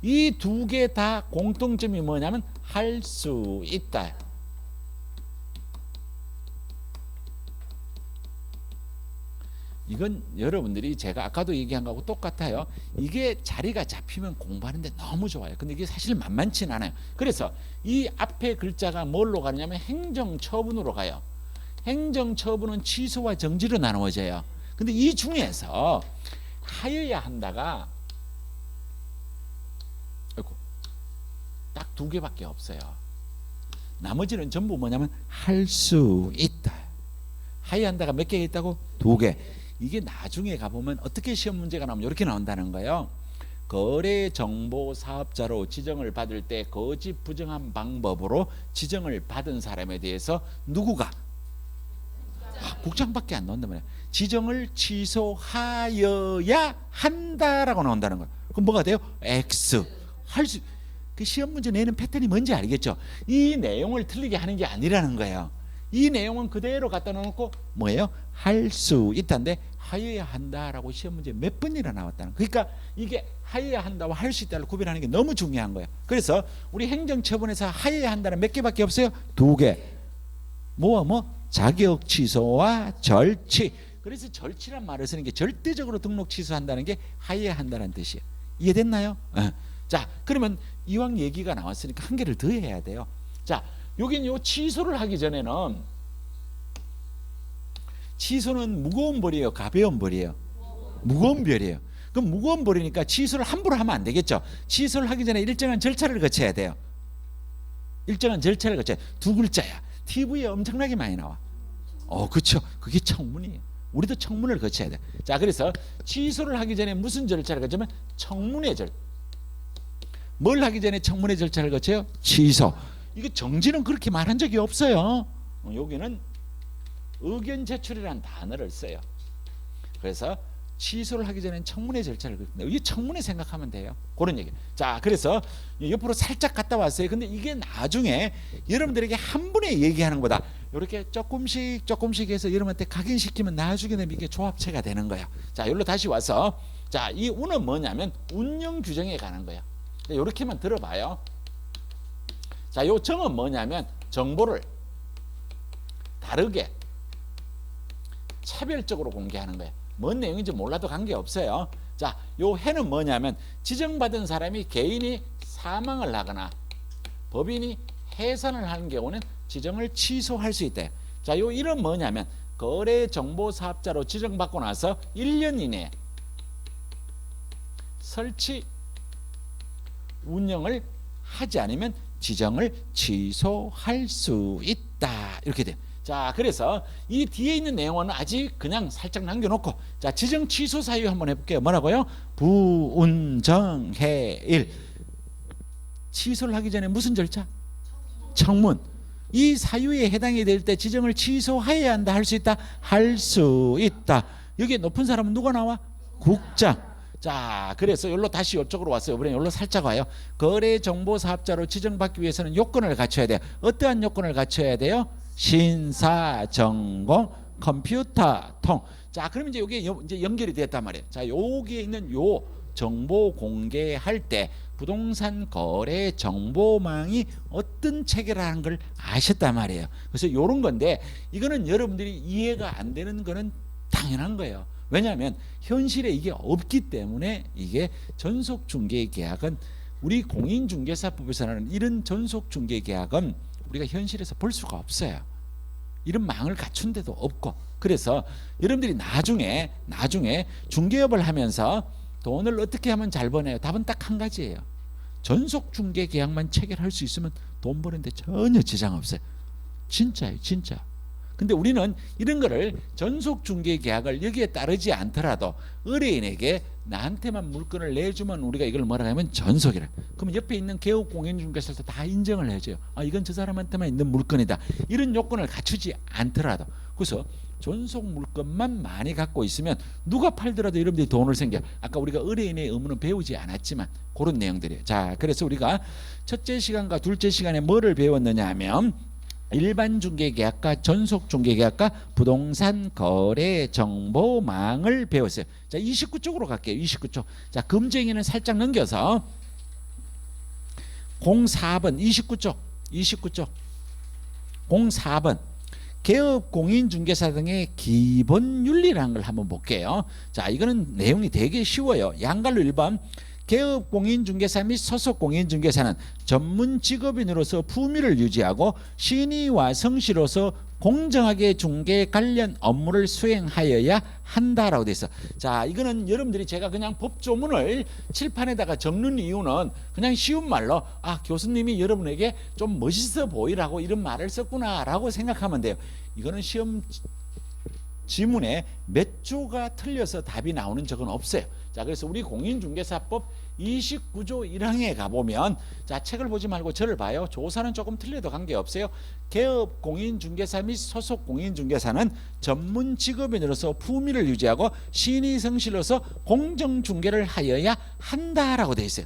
이 두 개 다 공통점이 뭐냐면 할 수 있다. 이건 여러분들이 제가 아까도 얘기한 거하고 똑같아요. 이게 자리가 잡히면 공부하는데 너무 좋아요. 근데 이게 사실 만만치는 않아요. 그래서 이 앞에 글자가 뭘로 가느냐면 행정처분으로 가요. 행정처분은 취소와 정지로 나누어져요. 근데 이 중에서 하여야 한다가 딱 두 개밖에 없어요. 나머지는 전부 뭐냐면 할 수 있다. 하여야 한다가 몇 개가 있다고? 두 개. 이게 나중에 가보면 어떻게 시험 문제가 나오면 이렇게 나온다는 거예요. 거래정보사업자로 지정을 받을 때 거짓 부정한 방법으로 지정을 받은 사람에 대해서 누구가? 국장밖에 안 나온단 말이에요. 지정을 취소하여야 한다라고 나온다는 거예요. 그럼 뭐가 돼요? X. 할 수. 그 시험 문제 내는 패턴이 뭔지 알겠죠? 이 내용을 틀리게 하는 게 아니라는 거예요. 이 내용은 그대로 갖다 놓고 뭐예요? 할 수 있다인데 하여야 한다라고 시험 문제 몇 번이나 나왔다는 거예요. 그러니까 이게 하여야 한다와 할 수 있다를 구별하는 게 너무 중요한 거예요. 그래서 우리 행정처분에서 하여야 한다는 몇 개밖에 없어요? 두 개. 자격 취소와 절취. 그래서 절취란 말을 쓰는 게 절대적으로 등록 취소한다는 게 하여야 한다는 뜻이에요. 이해됐나요? 자, 그러면 이왕 얘기가 나왔으니까 한 개를 더 해야 돼요. 자, 여긴 요 취소를 하기 전에는 취소는 무거운 벌이에요, 가벼운 벌이에요? 무거운 벌이에요. 그럼 무거운 벌이니까 취소를 함부로 하면 안 되겠죠. 취소를 하기 전에 일정한 절차를 거쳐야 돼요. 일정한 절차를 거쳐야 돼요. 두 글자야. TV에 엄청나게 많이 나와. 그렇죠. 그게 청문이에요. 우리도 청문을 거쳐야 돼. 자, 그래서 취소를 하기 전에 무슨 절차를 거치면 청문회 절차. 뭘 하기 전에 청문회 절차를 거쳐요? 취소. 이게 정지는 그렇게 말한 적이 없어요. 여기는 의견 제출이라는 단어를 써요. 그래서 취소를 하기 전에는 청문회 절차를 거친다. 이 청문회 생각하면 돼요. 그런 얘기. 자, 그래서 옆으로 살짝 갔다 왔어요. 근데 이게 나중에 여러분들에게 한 번에 얘기하는 것보다 이렇게 조금씩 해서 여러분한테 각인시키면 나중에 되면 이게 조합체가 되는 거예요. 자, 여기로 다시 와서 자, 이 운은 뭐냐면 운영 규정에 관한 거예요. 이렇게만 들어봐요. 자, 요 정은 뭐냐면 정보를 다르게 차별적으로 공개하는 거예요. 뭔 내용인지 몰라도 관계없어요. 자, 요 해는 뭐냐면 지정받은 사람이 개인이 사망을 하거나 법인이 해산을 하는 경우는 지정을 취소할 수 있대요. 자, 요 일은 뭐냐면 거래정보사업자로 지정받고 나서 1년 이내에 설치 운영을 하지 않으면 지정을 취소할 수 있다. 이렇게 돼요. 자, 그래서 이 뒤에 있는 내용은 아직 그냥 살짝 남겨놓고 자, 지정 취소 사유 한번 해볼게요. 뭐라고요? 부운정해일. 취소를 하기 전에 무슨 절차? 청문. 이 사유에 해당이 될 때 지정을 취소해야 한다, 할 수 있다, 할 수 있다. 여기에 높은 사람은 누가 나와? 국장. 자, 그래서 여기로 다시 이쪽으로 왔어요. 이번에 여기로 살짝 와요. 거래정보사업자로 지정받기 위해서는 요건을 갖춰야 돼요. 어떠한 요건을 갖춰야 돼요? 신사, 전공, 컴퓨터, 통. 자, 그러면 이제 이게 이제 연결이 됐단 말이에요. 자, 여기에 있는 요 정보 공개할 때 부동산 거래 정보망이 어떤 체계라는 걸 아셨단 말이에요. 그래서 요런 건데 이거는 여러분들이 이해가 안 되는 거는 당연한 거예요. 왜냐하면 현실에 이게 없기 때문에 이게 전속중개계약은 우리 공인중개사법에서는 이런 전속중개계약은 우리가 현실에서 볼 수가 없어요. 이런 망을 갖춘 데도 없고. 그래서 여러분들이 나중에 중개업을 하면서 돈을 어떻게 하면 잘 버나요? 답은 딱 한 가지예요. 전속중개계약만 체결할 수 있으면 돈 버는데 전혀 지장 없어요. 진짜예요, 진짜. 근데 우리는 이런 거를 전속중개계약을 여기에 따르지 않더라도 의뢰인에게 나한테만 물건을 내주면 우리가 이걸 뭐라 하면 전속이라. 그럼 옆에 있는 개업공인중개사도 다 인정을 해줘요. 아, 이건 저 사람한테만 있는 물건이다. 이런 요건을 갖추지 않더라도. 그래서 전속 물건만 많이 갖고 있으면 누가 팔더라도 여러분들이 돈을 생겨. 아까 우리가 의뢰인의 의무는 배우지 않았지만 그런 내용들이에요. 자, 그래서 우리가 첫째 시간과 둘째 시간에 뭐를 배웠느냐 하면 일반 중개계약과 전속 중개계약과 부동산 거래 정보망을 배웠어요. 자, 29쪽으로 갈게요. 29쪽. 자, 금쟁이는 살짝 넘겨서 04번 29쪽 04번 개업공인중개사 등의 기본 윤리라는 걸 한번 볼게요. 자, 이거는 내용이 되게 쉬워요. 양갈로 1번 개업공인중개사 및 소속공인중개사는 전문 직업인으로서 품위를 유지하고 신의와 성실로서 공정하게 중개 관련 업무를 수행하여야 한다라고 돼 있어. 자, 이거는 여러분들이 제가 그냥 법조문을 칠판에다가 적는 이유는 그냥 쉬운 말로 아, 교수님이 여러분에게 좀 멋있어 보이라고 이런 말을 썼구나라고 생각하면 돼요. 이거는 시험 지문에 몇 조가 틀려서 답이 나오는 적은 없어요. 자, 그래서 우리 공인중개사법 29조 1항에 가보면 자, 책을 보지 말고 저를 봐요. 조사는 조금 틀려도 관계없어요. 개업 공인중개사 및 소속 공인중개사는 전문 직업인으로서 품위를 유지하고 신의성실로서 공정중개를 하여야 한다라고 되어 있어요.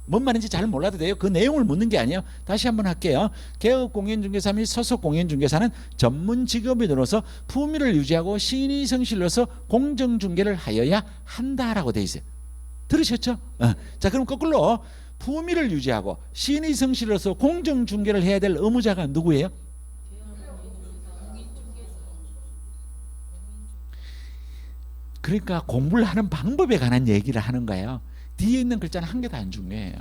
뭔 말인지 잘 몰라도 돼요. 그 내용을 묻는 게 아니에요. 다시 한번 할게요. 개업공인중개사 및 소속공인중개사는 전문 직업인으로서 품위를 유지하고 신의성실로서 공정중개를 하여야 한다라고 돼 있어요. 들으셨죠? 자, 그럼 거꾸로 품위를 유지하고 신의성실로서 공정중개를 해야 될 의무자가 누구예요? 그러니까 공부를 하는 방법에 관한 얘기를 하는 거예요. 뒤에 있는 글자는 한 개 다 안 중요해요.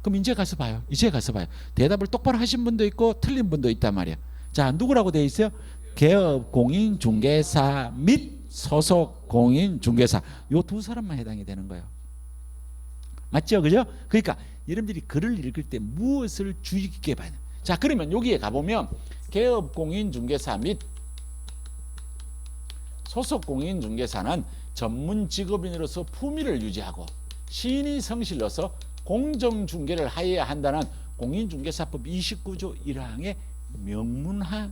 그럼 이제 가서 봐요. 이제 가서 봐요. 대답을 똑바로 하신 분도 있고 틀린 분도 있단 말이에요. 자, 누구라고 돼 있어요? 개업공인중개사 및 소속공인중개사. 요 두 사람만 해당이 되는 거예요. 맞죠? 그죠? 그러니까 여러분들이 글을 읽을 때 무엇을 주의 깊게 봐야 돼요. 자, 그러면 여기에 가보면 개업공인중개사 및 소속공인중개사는 전문 직업인으로서 품위를 유지하고 신의성실로서 공정중개를 하여야 한다는 공인중개사법 29조 1항의 명문화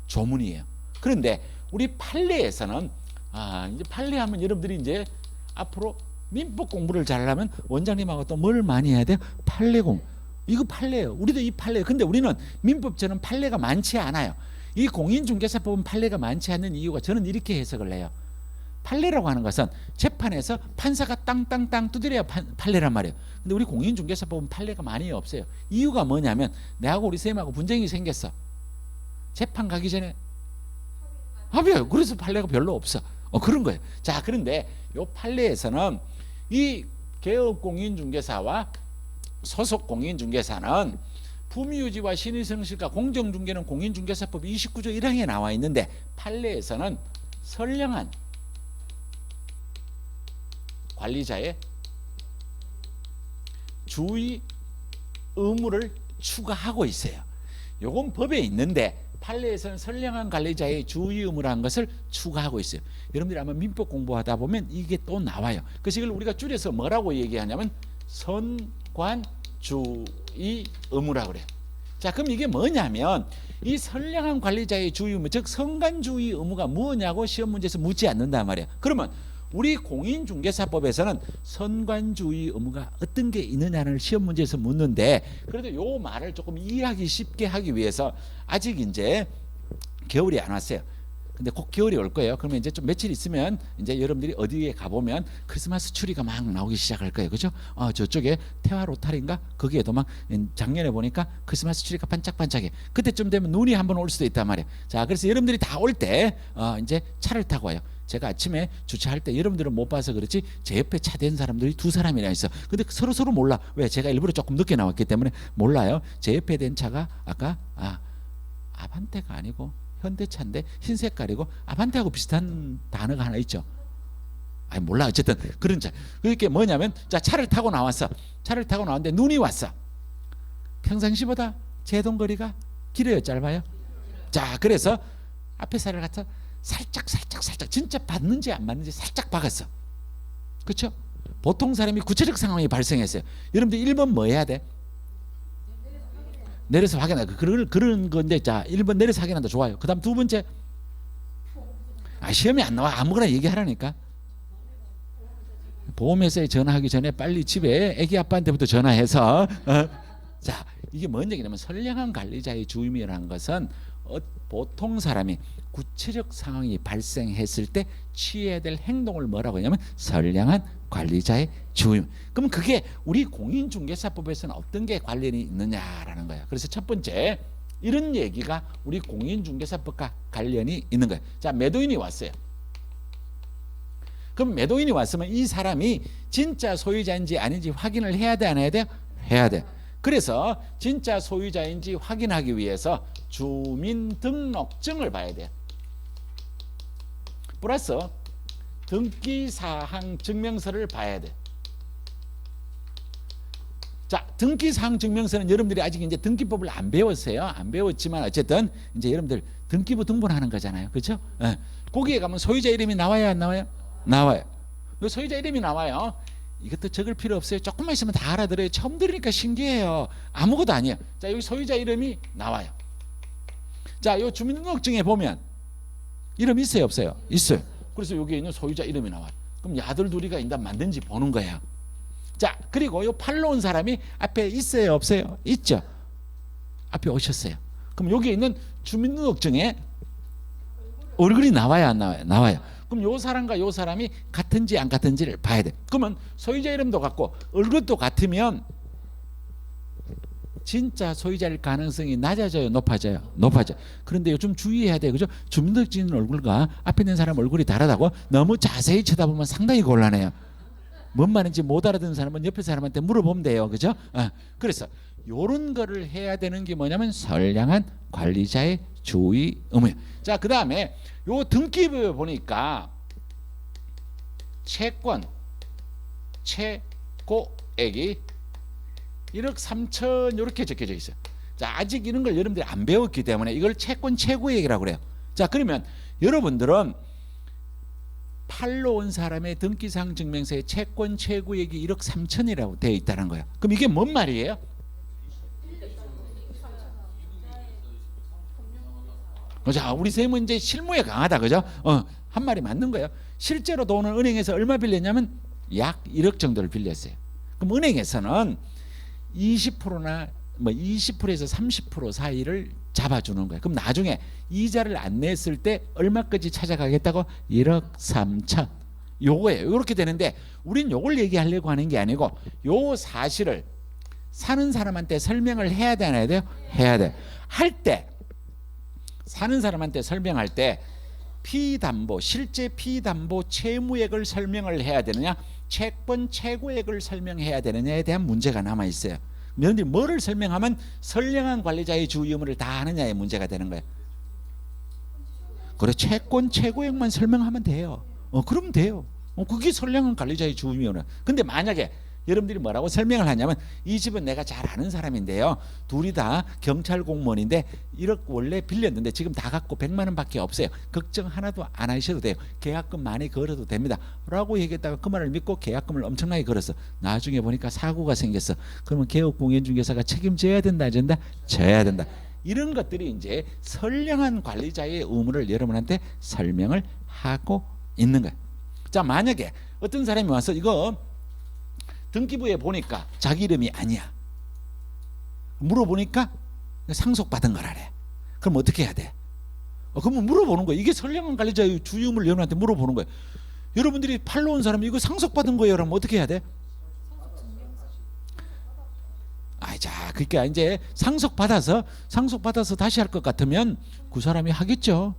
조문이에요. 그런데 우리 판례에서는 이제 판례하면 여러분들이 이제 앞으로 민법 공부를 잘하면 원장님하고 또 뭘 많이 해야 돼요? 판례 공부. 이거 판례예요. 우리도 이 판례예요. 근데 우리는 민법처럼 판례가 많지 않아요. 이 공인중개사법은 판례가 많지 않는 이유가 저는 이렇게 해석을 해요. 판례라고 하는 것은 재판에서 판사가 땅땅땅 두드려야 판례란 말이에요. 근데 우리 공인중개사법은 판례가 많이 없어요. 이유가 뭐냐면 내하고 우리 쌤하고 분쟁이 생겼어. 재판 가기 전에 합의해요. 그래서 판례가 별로 없어. 그런 거예요. 자, 그런데 이 판례에서는 이 개업공인중개사와 소속공인중개사는 품위유지와 신의성실과 공정중개는 공인중개사법 29조 1항에 나와 있는데 판례에서는 선량한 관리자의 주의 의무를 추가하고 있어요. 요건 법에 있는데 판례에서는 선량한 관리자의 주의 의무라는 것을 추가하고 있어요. 여러분들이 아마 민법 공부하다 보면 이게 또 나와요. 그래서 이걸 우리가 줄여서 뭐라고 얘기하냐면 선관주의 의무라고 그래요. 자, 그럼 이게 뭐냐면 이 선량한 관리자의 주의 의무, 즉 선관주의 의무가 뭐냐고 시험 문제에서 묻지 않는단 말이에요. 그러면 우리 공인중개사법에서는 선관주의 의무가 어떤 게 있느냐를 시험 문제에서 묻는데 그래도 요 말을 조금 이해하기 쉽게 하기 위해서 아직 이제 겨울이 안 왔어요. 근데 곧 겨울이 올 거예요. 그러면 이제 좀 며칠 있으면 이제 여러분들이 어디에 가보면 크리스마스 추리가 막 나오기 시작할 거예요. 그죠? 저쪽에 태화 로타리인가? 거기에도 막 작년에 보니까 크리스마스 추리가 반짝반짝해. 그때쯤 되면 눈이 한번 올 수도 있단 말이에요. 자, 그래서 여러분들이 다 올 때 이제 차를 타고 와요. 제가 아침에 주차할 때 여러분들은 못 봐서 그렇지 제 옆에 차 댄 사람들이 두 사람이나 있어. 근데 서로 몰라. 왜? 제가 일부러 조금 늦게 나왔기 때문에 몰라요. 제 옆에 댄 차가 아까 아반떼가 아니고 현대차인데 흰 색깔이고 아반떼하고 비슷한 단어가 하나 있죠. 몰라. 어쨌든 그런 차. 그게 뭐냐면 자, 차를 타고 나왔어. 차를 타고 나왔는데 눈이 왔어. 평상시보다 제동거리가 길어요, 짧아요? 자, 그래서 앞에 사례를 갖다 살짝 진짜 받는지 안 받는지 살짝 박았어. 그렇죠? 보통 사람이 구체적 상황이 발생했어요. 여러분들 1번 뭐 해야 돼? 내려서 확인하고 그런 건데, 자 1번 내려서 확인한다. 좋아요. 그 다음 두 번째, 시험이 안 나와. 아무거나 얘기하라니까. 보험회사에 전화하기 전에 빨리 집에 애기 아빠한테부터 전화해서 자, 이게 뭔 얘기냐면 선량한 관리자의 주임이라는 것은 보통 사람이 구체적 상황이 발생했을 때 취해야 될 행동을 뭐라고 하냐면 선량한 관리자의 주임. 그럼 그게 우리 공인중개사법에서는 어떤 게 관련이 있느냐라는 거야. 그래서 첫 번째, 이런 얘기가 우리 공인중개사법과 관련이 있는 거예요. 자, 매도인이 왔어요. 그럼 매도인이 왔으면 이 사람이 진짜 소유자인지 아닌지 확인을 해야 돼, 안 해야 돼요? 해야 돼. 그래서 진짜 소유자인지 확인하기 위해서 주민등록증을 봐야 돼요. 플러스 등기사항 증명서를 봐야 돼. 자, 등기사항 증명서는 여러분들이 아직 이제 등기법을 안 배웠어요. 안 배웠지만 어쨌든 이제 여러분들 등기부 등본하는 거잖아요. 그렇죠? 거기에 가면 소유자 이름이 나와요, 안 나와요? 나와요. 소유자 이름이 나와요. 이것도 적을 필요 없어요. 조금만 있으면 다 알아들어요. 처음 들으니까 신기해요. 아무것도 아니에요. 자, 여기 소유자 이름이 나와요. 자, 이 주민등록증에 보면 이름 있어요, 없어요? 있어요. 그래서 여기에 있는 소유자 이름이 나와요. 그럼 야들 둘이가 일단 만든지 보는 거예요. 자, 그리고 이 팔러 온 사람이 앞에 있어요, 없어요? 있죠. 앞에 오셨어요. 그럼 여기에 있는 주민등록증에 얼굴이 나와요, 안 나와요? 나와요. 그럼 요 사람과 요 사람이 같은지 안 같은지를 봐야 돼. 그러면 소유자 이름도 같고 얼굴도 같으면 진짜 소유자일 가능성이 낮아져요, 높아져요? 높아져. 그런데 요즘 주의해야 돼, 그죠? 주민등록증 얼굴과 앞에 있는 사람 얼굴이 다르다고 너무 자세히 쳐다보면 상당히 곤란해요. 뭔 말인지 못 알아듣는 사람은 옆에 사람한테 물어보면 돼요, 그죠? 그래서 요런 거를 해야 되는 게 뭐냐면 선량한 관리자의 주의 의무. 자, 그 다음에 요 등기부에 보니까 채권 최고액이 1억 3천 이렇게 적혀져 있어요. 자, 아직 이런 걸 여러분들이 안 배웠기 때문에 이걸 채권 최고액이라고 그래요. 자, 그러면 여러분들은 팔러 온 사람의 등기사항 증명서에 채권 최고액이 1억 3천이라고 되어 있다는 거예요. 그럼 이게 뭔 말이에요? 자, 우리 쌤은 이제 실무에 강하다, 그죠? 한 말이 맞는 거예요. 실제로 돈을 은행에서 얼마 빌렸냐면 약 1억 정도를 빌렸어요. 그럼 은행에서는 20%나 뭐 20%에서 30% 사이를 잡아주는 거예요. 그럼 나중에 이자를 안 냈을 때 얼마까지 찾아가겠다고? 1억 3천. 요거예요. 이렇게 되는데 우린 요걸 얘기하려고 하는 게 아니고 요 사실을 사는 사람한테 설명을 해야 돼, 안 해야 돼요? 해야 돼. 할 때 사는 사람한테 설명할 때 피담보, 실제 피담보 채무액을 설명을 해야 되느냐, 채권 최고액을 설명해야 되느냐에 대한 문제가 남아 있어요. 너희들이 뭐를 설명하면 선량한 관리자의 주의 의무를 다 하느냐의 문제가 되는 거예요. 그래, 채권 최고액만 설명하면 돼요. 그러면 돼요. 그게 선량한 관리자의 주의 의무예요. 근데 만약에 여러분들이 뭐라고 설명을 하냐면 이 집은 내가 잘 아는 사람인데요, 둘이 다 경찰 공무원인데 1억 원래 빌렸는데 지금 다 갖고 100만 원밖에 없어요. 걱정 하나도 안 하셔도 돼요. 계약금 많이 걸어도 됩니다 라고 얘기했다가 그 말을 믿고 계약금을 엄청나게 걸었어. 나중에 보니까 사고가 생겼어. 그러면 개업공인중개사가 책임져야 된다, 안 된다? 져야 된다. 이런 것들이 이제 선량한 관리자의 의무를 여러분한테 설명을 하고 있는 거예요. 자, 만약에 어떤 사람이 와서 이거 등기부에 보니까 자기 이름이 아니야. 물어보니까 상속받은 거라래. 그럼 어떻게 해야 돼? 그러면 물어보는 거예요. 이게 선량한 관리자의 주의 의무를 여러분한테 물어보는 거예요. 여러분들이 팔러 온 사람이 이거 상속받은 거예요. 그러면 어떻게 해야 돼? 자, 그러니까 이제 상속받아서 다시 할 것 같으면 그 사람이 하겠죠.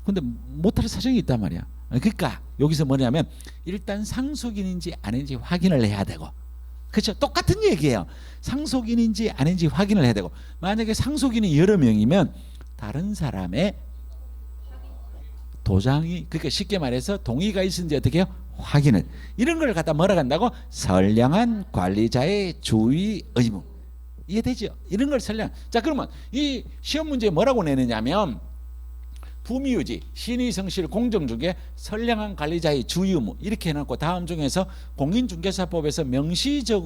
근데 못할 사정이 있단 말이야. 그러니까 여기서 뭐냐면 일단 상속인인지 아닌지 확인을 해야 되고, 그렇죠? 똑같은 얘기예요. 상속인인지 아닌지 확인을 해야 되고, 만약에 상속인이 여러 명이면 다른 사람의 도장이, 그러니까 쉽게 말해서 동의가 있는지 어떻게 해요? 확인을. 이런 걸 갖다 뭐라 한다고? 선량한 관리자의 주의 의무. 이해되죠? 이런 걸 선량. 자, 그러면 이 시험 문제에 뭐라고 내느냐면 품위유지, 신의성실, 공정중개, 선량한 관리자의 주의의무 이렇게 해놓고 다음 중에서 공인중개사법에서 명시적인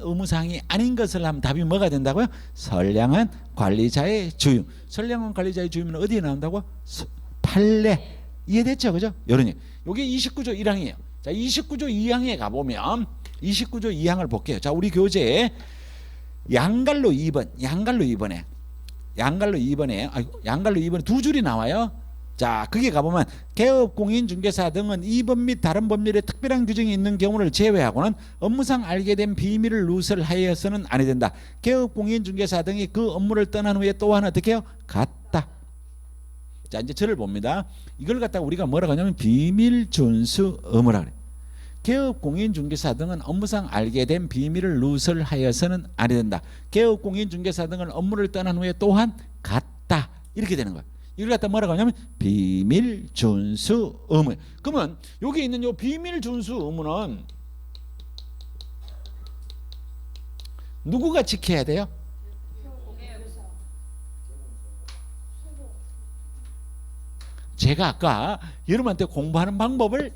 의무사항이 아닌 것을 하면 답이 뭐가 된다고요? 선량한 관리자의 주의. 선량한 관리자의 주의는 어디에 나온다고? 판례. 이해됐죠? 그죠? 요런 얘기. 요게 29조 1항이에요. 자, 29조 2항에 가보면 29조 2항을 볼게요. 자, 우리 교재에 양갈로 2번, 양갈로 2번에 두 줄이 나와요. 자, 거기에 가보면 개업공인중개사 등은 2번 및 다른 법률에 특별한 규정이 있는 경우를 제외하고는 업무상 알게 된 비밀을 누설하여서는 아니 된다. 개업공인중개사 등이 그 업무를 떠난 후에 또한 어떻게 해요? 갖다. 자, 이제 저를 봅니다. 이걸 갖다가 우리가 뭐라고 하냐면 비밀 준수 의무라 그래. 개업공인중개사 등은 업무상 알게 된 비밀을 누설하여서는 아니 된다. 개업공인중개사 등은 업무를 떠난 후에 또한 갖다. 이렇게 되는 거야. 이걸 갖다 뭐라고 하냐면 비밀 준수 의무. 그러면 여기 있는 요 비밀 준수 의무는 누구가 지켜야 돼요? 제가 아까 여러분한테 공부하는 방법을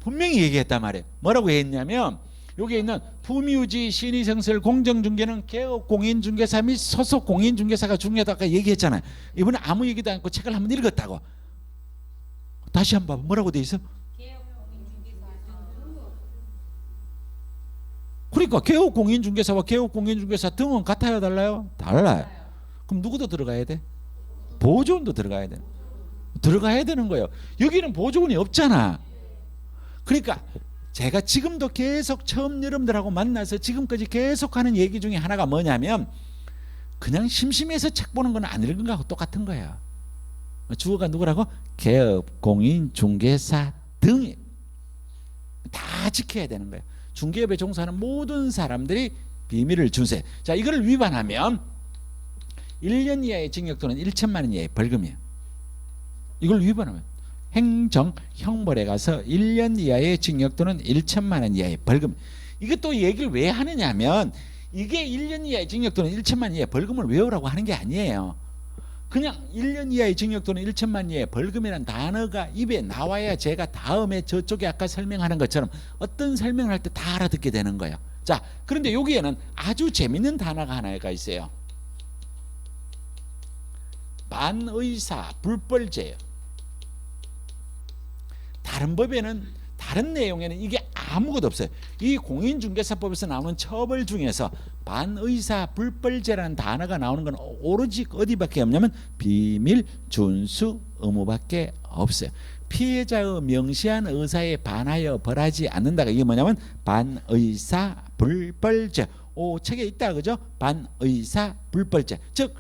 분명히 얘기했단 말이에요. 뭐라고 했냐면 여기 있는 품위유지, 신의성실, 공정중개는 개업공인중개사 및 소속공인중개사가 중요하다고 아까 얘기했잖아요. 이번에 아무 얘기도 않고 책을 한번 읽었다고. 다시 한번 봐봐. 뭐라고 돼 있어? 그러니까 개업공인중개사와 개업공인중개사 등은 같아요, 달라요? 달라요. 그럼 누구도 들어가야 돼? 보조원도 들어가야 돼. 들어가야 되는 거예요. 여기는 보조원이 없잖아. 그러니까 제가 지금도 계속 처음 여러분들하고 만나서 지금까지 계속 하는 얘기 중에 하나가 뭐냐면 그냥 심심해서 책 보는 건 안 읽은 거하고 똑같은 거예요. 주어가 누구라고? 개업, 공인, 중개사 등이 다 지켜야 되는 거예요. 중개업에 종사하는 모든 사람들이 비밀을 준수해. 자, 이거를 위반하면 1년 이하의 징역 또는 1천만 원 이하의 벌금이에요. 이걸 위반하면 행정 형벌에 가서 1년 이하의 징역 또는 1천만 원 이하의 벌금. 이것도 얘기를 왜 하느냐면 이게 1년 이하의 징역 또는 1천만 원 이하의 벌금을 외우라고 하는 게 아니에요. 그냥 1년 이하의 징역 또는 1천만 원 이하의 벌금이라는 단어가 입에 나와야 제가 다음에 저쪽에 아까 설명하는 것처럼 어떤 설명을 할 때 다 알아듣게 되는 거예요. 자, 그런데 여기에는 아주 재밌는 단어가 하나가 있어요. 반의사 불벌죄예요. 다른 법에는 다른 내용에는 이게 아무것도 없어요. 이 공인중개사법에서 나오는 처벌 중에서 반의사 불벌죄라는 단어가 나오는 건 오로지 어디밖에 없냐면 비밀 준수 의무밖에 없어요. 피해자의 명시한 의사에 반하여 벌하지 않는다가 이게 뭐냐면 반의사 불벌죄. 오, 책에 있다 그죠? 반의사 불벌죄. 즉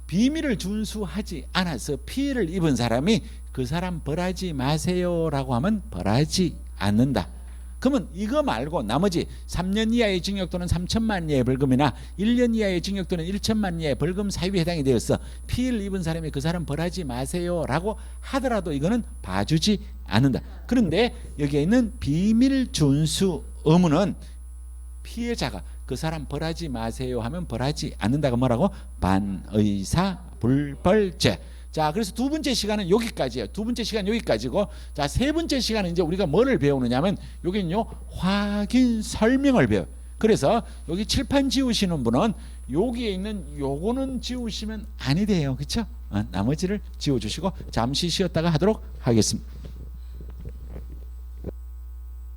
비밀을 준수하지 않아서 피해를 입은 사람이 그 사람 벌하지 마세요라고 하면 벌하지 않는다. 그러면 이거 말고 나머지 3년 이하의 징역 또는 3천만 원 이하의 벌금이나 1년 이하의 징역 또는 1천만 원 이하의 벌금 사유에 해당이 되어서 피해를 입은 사람이 그 사람 벌하지 마세요라고 하더라도 이거는 봐주지 않는다. 그런데 여기에 있는 비밀 준수 의무는 피해자가 그 사람 벌하지 마세요 하면 벌하지 않는다가 뭐라고? 반의사 불벌죄. 자, 그래서 두 번째 시간은 여기까지예요. 두 번째 시간 여기까지고, 자, 세 번째 시간은 이제 우리가 뭐를 배우느냐면 여기는요 확인 설명을 배워요. 그래서 여기 칠판 지우시는 분은 여기에 있는 요거는 지우시면 아니 돼요, 그렇죠? 나머지를 지워주시고 잠시 쉬었다가 하도록 하겠습니다.